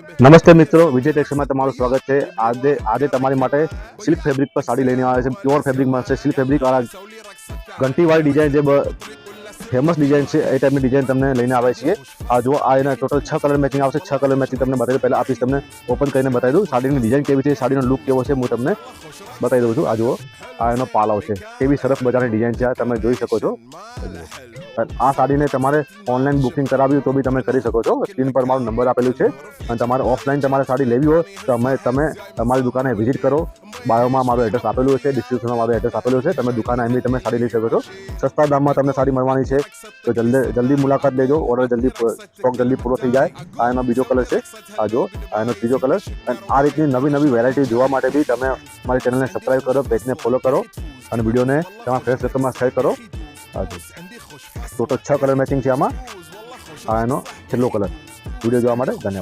નમસ્તે મિત્રો, વિજય ટેક્સમાં તમારું સ્વાગત છે। આજે તમારી માટે સિલ્ક ફેબ્રિક પર સાડી લઈને આવે છે। પ્યોર ફેબ્રિક મળશે। સિલ્ક ફેબ્રિક વાળા ઘંટીવાળી ડિઝાઇન જે ફેમસ ડિઝાઇન છે એ ટાઈપની ડિઝાઇન તમને લઈને આવે છીએ। આ જો આ એના ટોટલ 6 કલર મેચિંગ આવશે। 6 કલર મેચિંગ તમને બતાવી દઉં। પહેલા આપીશ તમને ઓપન કરીને બતાવી દઉં સાડીની ડિઝાઇન કેવી છે, સાડીનો લુક કેવો છે, હું તમને બતાવી દઉં છું। આ જુઓ, આ એનો પાલવ છે, કેવી સરસ મજાની ડિઝાઇન છે, આ તમે જોઈ શકો છો। આ સાડીને તમારે ઓનલાઈન બુકિંગ કરાવ્યું તો બી તમે કરી શકો છો। સ્ક્રીન પર મારો નંબર આપેલું છે અને તમારે ઓફલાઈન તમારે સાડી લેવી હોય તો તમે તમારી દુકાને વિઝિટ કરો। બાયોમાં મારું એડ્રેસ આપેલું છે, ડિસ્ક્રિપ્શનમાં મારું એડ્રેસ આપેલું છે। તમે દુકાને આવીને તમે સાડી લઈ શકો છો। સસ્તા દામમાં તમને સાડી મળવાની છે, તો જલ્દી મુલાકાત લેજો। ઓર્ડર સ્ટોક જલ્દી પૂરો થઈ જાય। આ એનો બીજો કલર છે, આ જો આ એનો ત્રીજો કલર। અને આ રીતની નવી વેરાયટી જોવા માટે બી તમે મારી ચેનલને સબસ્ક્રાઈબ કરો, પેજને ફોલો કરો અને વિડીયોને તમારા ફ્રેન્ડ સર્કલમાં શેર કરો। ટોટલ 6 કલર મેચિંગ છે આમાં। આ એનો છેલ્લો કલર। વિડીયો જોવા માટે ધન્યવાદ।